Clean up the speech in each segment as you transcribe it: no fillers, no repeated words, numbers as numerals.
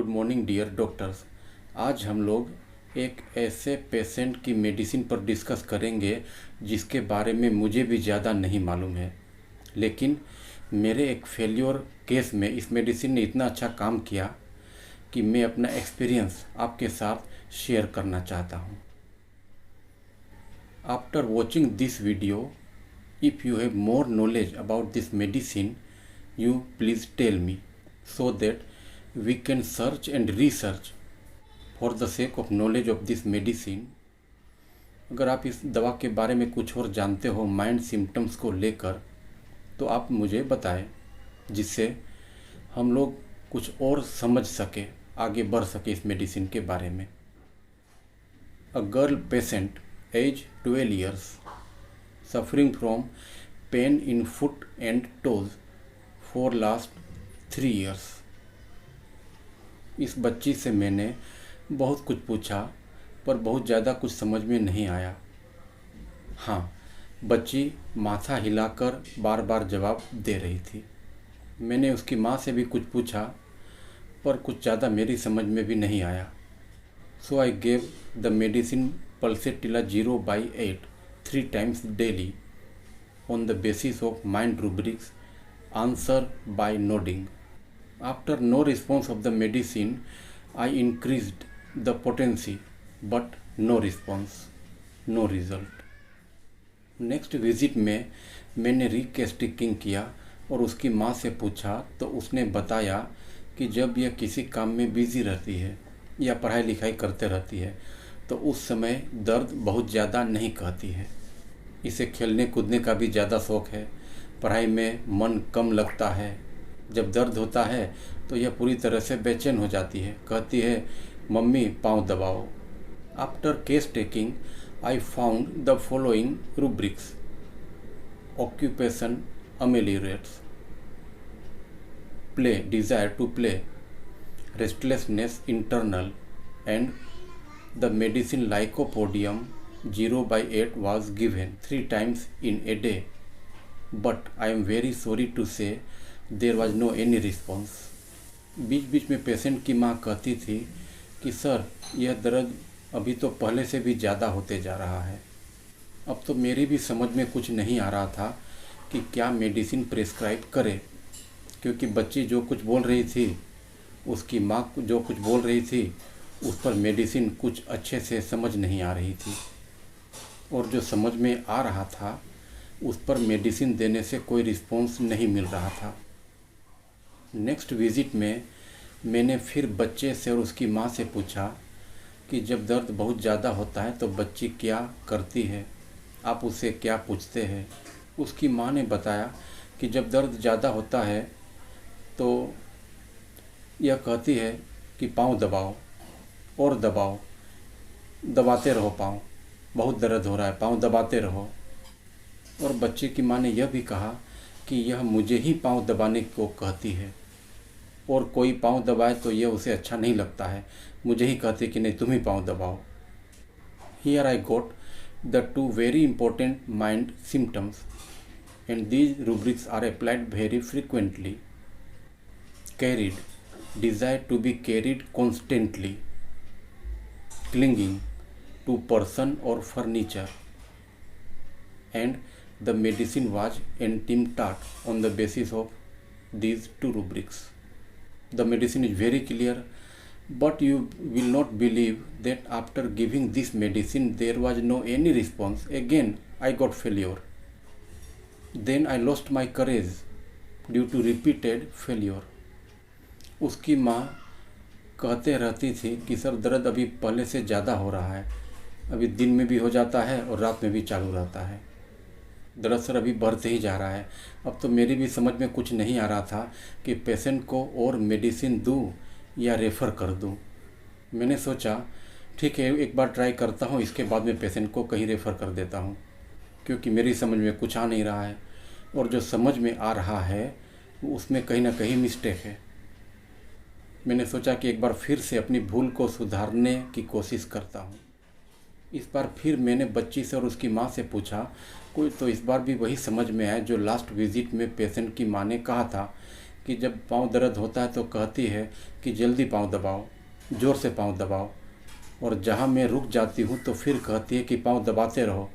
Good morning dear doctors. आज हम लोग एक ऐसे पेशेंट की मेडिसिन पर डिस्कस करेंगे जिसके बारे में मुझे भी ज़्यादा नहीं मालूम है, लेकिन मेरे एक फेल्योर केस में इस मेडिसिन ने इतना अच्छा काम किया कि मैं अपना एक्सपीरियंस आपके साथ शेयर करना चाहता हूँ। After watching this video, if you have more knowledge about this medicine, you please tell me so that we can search and research for the sake of knowledge of this medicine। अगर आप इस दवा के बारे में कुछ और जानते हो माइंड सिम्टम्स को लेकर तो आप मुझे बताएं, जिससे हम लोग कुछ और समझ सके, आगे बढ़ सके इस मेडिसिन के बारे में। A girl patient age 12 years suffering from pain in foot and toes for last 3 years। इस बच्ची से मैंने बहुत कुछ पूछा पर बहुत ज़्यादा कुछ समझ में नहीं आया। हाँ, बच्ची माथा हिलाकर बार बार जवाब दे रही थी। मैंने उसकी माँ से भी कुछ पूछा पर कुछ ज़्यादा मेरी समझ में भी नहीं आया। So I gave the medicine pulsatilla 0/8 3 times daily on the basis of mind rubrics, answer by nodding। After no response of the medicine, I increased the potency, but no response, no result। Next visit में मैंने रिकेस्टिकिंग किया और उसकी माँ से पूछा तो उसने बताया कि जब यह किसी काम में बिजी रहती है या पढ़ाई लिखाई करते रहती है तो उस समय दर्द बहुत ज़्यादा नहीं कहती है। इसे खेलने कूदने का भी ज़्यादा शौक़ है, पढ़ाई में मन कम लगता है। जब दर्द होता है तो यह पूरी तरह से बेचैन हो जाती है, कहती है मम्मी पाँव दबाओ। After case taking I found the following rubrics: occupation ameliorates, play desire to play, restlessness internal, and the medicine lycopodium 0/8 was given 3 times in a day, but I am very sorry to say there was no any response। बीच बीच में patient की माँ कहती थी कि sir यह दर्द अभी तो पहले से भी ज़्यादा होते जा रहा है। अब तो मेरी भी समझ में कुछ नहीं आ रहा था कि क्या मेडिसिन प्रेस्क्राइब करे, क्योंकि बच्ची जो कुछ बोल रही थी, उसकी माँ जो कुछ बोल रही थी, उस पर मेडिसिन कुछ अच्छे से समझ नहीं आ रही थी, और जो समझ में आ रहा था उस पर मेडिसिन देने से कोई रिस्पॉन्स नहीं मिल रहा था। नेक्स्ट विज़िट में मैंने फिर बच्चे से और उसकी माँ से पूछा कि जब दर्द बहुत ज़्यादा होता है तो बच्ची क्या करती है, आप उससे क्या पूछते हैं। उसकी माँ ने बताया कि जब दर्द ज़्यादा होता है तो यह कहती है कि पाँव दबाओ और दबाओ, दबाते रहो पाँव, बहुत दर्द हो रहा है, पाँव दबाते रहो। और बच्चे की माँ ने यह भी कहा कि यह मुझे ही पाँव दबाने को कहती है, और कोई पाँव दबाए तो यह उसे अच्छा नहीं लगता है, मुझे ही कहती कि नहीं तुम ही पाँव दबाओ। Here I goat the 2 very important mind symptoms and these rubrics are applied very frequently: carried, desire to be carried constantly, clinging to person or furniture, and the medicine was antidote on the basis of these 2 rubrics। The medicine is very clear, but you will not believe that after giving this medicine there was no any response। Again I got failure, then I lost my courage due to repeated failure। उसकी माँ कहते रहती थी कि sir दर्द अभी पहले से ज़्यादा हो रहा है, अभी दिन में भी हो जाता है और रात में भी चालू रहता है, दर्द सर अभी बढ़ते ही जा रहा है। अब तो मेरी भी समझ में कुछ नहीं आ रहा था कि पेशेंट को और मेडिसिन दूं या रेफ़र कर दूं। मैंने सोचा ठीक है एक बार ट्राई करता हूं, इसके बाद में पेशेंट को कहीं रेफ़र कर देता हूं, क्योंकि मेरी समझ में कुछ आ नहीं रहा है और जो समझ में आ रहा है उसमें कहीं ना कहीं मिस्टेक है। मैंने सोचा कि एक बार फिर से अपनी भूल को सुधारने की कोशिश करता हूं। इस बार फिर मैंने बच्ची से और उसकी माँ से पूछा, कोई तो इस बार भी वही समझ में आया जो लास्ट विज़िट में पेशेंट की माँ ने कहा था कि जब पाँव दर्द होता है तो कहती है कि जल्दी पाँव दबाओ, ज़ोर से पाँव दबाओ, और जहाँ मैं रुक जाती हूँ तो फिर कहती है कि पाँव दबाते रहो,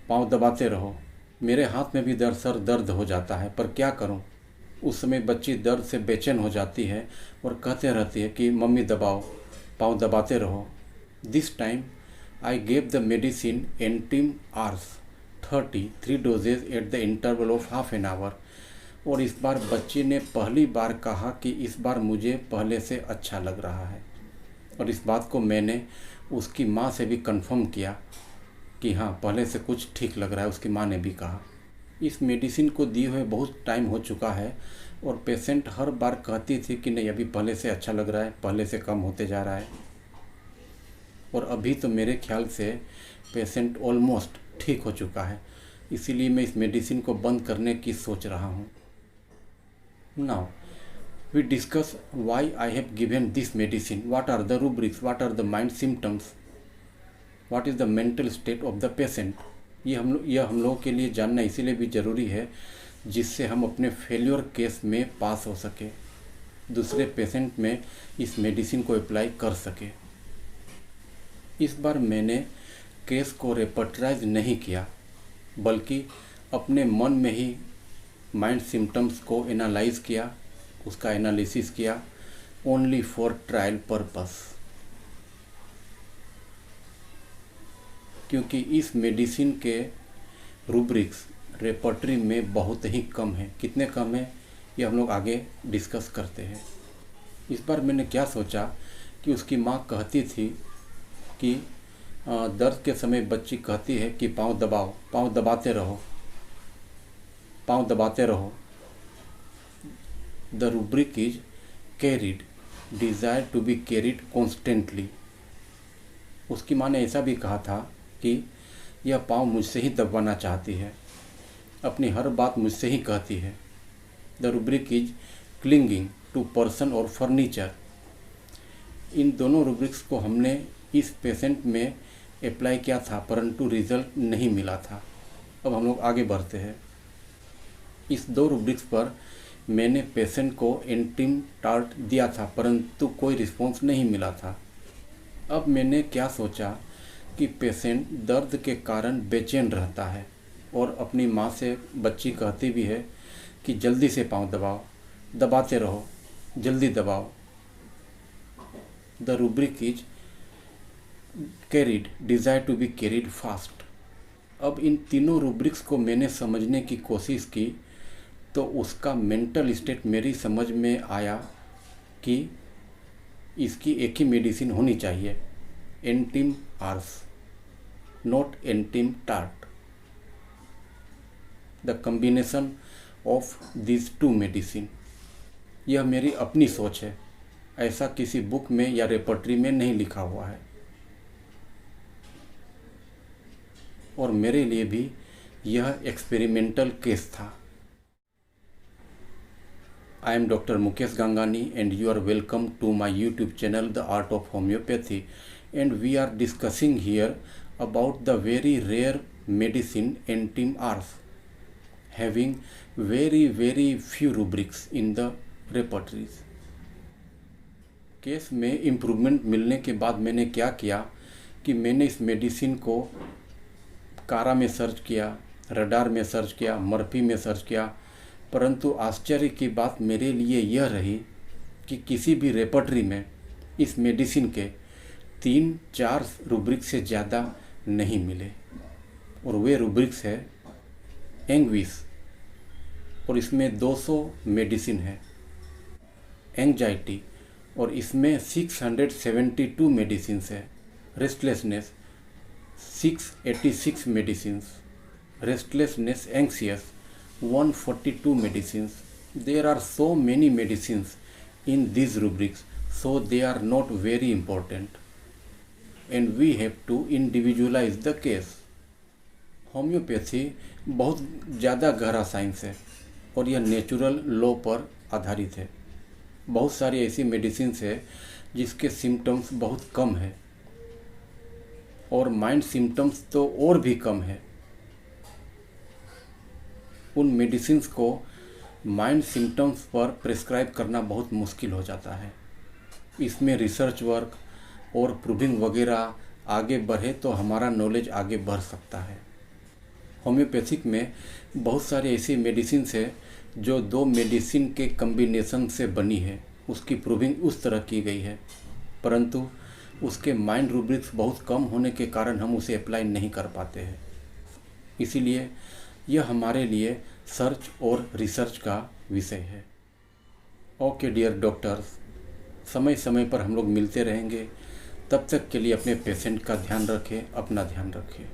पाँव दबाते रहो। मेरे हाथ में भी सर दर्द हो जाता है, पर क्या करूँ। उस समय बच्ची दर्द से बेचैन हो जाती है और कहते रहती है कि मम्मी दबाओ, पाँव दबाते रहो। This time I gave the medicine antim ars 33 doses at the interval of half an hour. और इस बार बच्ची ने पहली बार कहा कि इस बार मुझे पहले से अच्छा लग रहा है। और इस बात को मैंने उसकी माँ से भी कंफर्म किया कि हाँ, पहले से कुछ ठीक लग रहा है। उसकी माँ ने भी कहा। इस मेडिसिन को दिए हुए बहुत टाइम हो चुका है और पेशेंट हर बार कहती थी कि नहीं, अभी पहले से अच्छा लग रहा है, पहले से कम होते जा रहा है। और अभी तो मेरे ख्याल से पेशेंट ऑलमोस्ट ठीक हो चुका है, इसीलिए मैं इस मेडिसिन को बंद करने की सोच रहा हूँ। Now we discuss why I have given this medicine, what are the rubrics, what are the mind symptoms, what is the mental state of the patient. यह हम लोगों के लिए जानना इसीलिए भी ज़रूरी है जिससे हम अपने फेल्योर केस में पास हो सके, दूसरे पेशेंट में इस मेडिसिन को अप्लाई कर सके। इस बार मैंने केस को रेपर्टराइज नहीं किया, बल्कि अपने मन में ही माइंड सिम्टम्स को एनालाइज किया, उसका एनालिसिस किया, ओनली फॉर ट्रायल पर्पस। क्योंकि इस मेडिसिन के रूब्रिक्स रेपर्टरी में बहुत ही कम है। कितने कम है ये हम लोग आगे डिस्कस करते हैं। इस बार मैंने क्या सोचा कि उसकी माँ कहती थी कि दर्द के समय बच्ची कहती है कि पाँव दबाओ, पाँव दबाते रहो, पाँव दबाते रहो। The rubric is carried, desire to be carried constantly. उसकी माँ ने ऐसा भी कहा था कि यह पाँव मुझसे ही दबाना चाहती है, अपनी हर बात मुझसे ही कहती है। The rubric is clinging to person और फर्नीचर। इन दोनों रूब्रिक्स को हमने इस पेशेंट में अप्लाई किया था, परंतु रिजल्ट नहीं मिला था। अब हम लोग आगे बढ़ते हैं। इस दो रूब्रिक्स पर मैंने पेशेंट को एंटीम टार्ट दिया था, परंतु कोई रिस्पॉन्स नहीं मिला था। अब मैंने क्या सोचा कि पेशेंट दर्द के कारण बेचैन रहता है और अपनी माँ से बच्ची कहती भी है कि जल्दी से पाँव दबाओ, दबाते रहो, जल्दी दबाओ। The rubric is carried, desire to be carried fast. अब इन तीनों रूब्रिक्स को मैंने समझने की कोशिश की तो उसका मेंटल स्टेट मेरी समझ में आया कि इसकी एक ही मेडिसिन होनी चाहिए, antim ars, not antim tart. The combination of this two medicine. यह मेरी अपनी सोच है, ऐसा किसी बुक में या रेपर्टरी में नहीं लिखा हुआ है। और मेरे लिए भी यह एक्सपेरिमेंटल केस था। I am Dr. Mukesh Gangani and you are welcome to my YouTube channel The Art of Homeopathy, and we are discussing here about the very rare medicine antim ars having very few rubrics in the repertories। Case में improvement मिलने के बाद मैंने क्या किया कि मैंने इस मेडिसिन को कारा में सर्च किया, रडार में सर्च किया, मर्फी में सर्च किया, परंतु आश्चर्य की बात मेरे लिए यह रही कि किसी भी रेपर्टरी में इस मेडिसिन के 3-4 रूब्रिक से ज़्यादा नहीं मिले। और वे रूब्रिक्स है एंग्विस, और इसमें 200 मेडिसिन है। एंग्जाइटी, और इसमें 672 मेडिसिन है। Restlessness 686 medicine. Restlessness anxious 142 medicines. There are so many medicines in these rubrics, so they are not very important, and we have to individualize the case. Homeopathy बहुत ज़्यादा गहरा science है और यह नेचुरल लॉ पर आधारित है। बहुत सारी ऐसी मेडिसिन है जिसके सिम्टम्स बहुत कम है और माइंड सिम्टम्स तो और भी कम है। उन मेडिसिन्स को माइंड सिम्टम्स पर प्रिस्क्राइब करना बहुत मुश्किल हो जाता है। इसमें रिसर्च वर्क और प्रूविंग वगैरह आगे बढ़े तो हमारा नॉलेज आगे बढ़ सकता है। होम्योपैथिक में बहुत सारे ऐसी मेडिसिन है जो दो मेडिसिन के कम्बिनेशन से बनी है, उसकी प्रूविंग उस तरह की गई है, परंतु उसके माइंड रूब्रिक्स बहुत कम होने के कारण हम उसे अप्लाई नहीं कर पाते हैं। इसीलिए यह हमारे लिए सर्च और रिसर्च का विषय है। ओके डियर डॉक्टर्स, समय समय पर हम लोग मिलते रहेंगे। तब तक के लिए अपने पेशेंट का ध्यान रखें, अपना ध्यान रखें।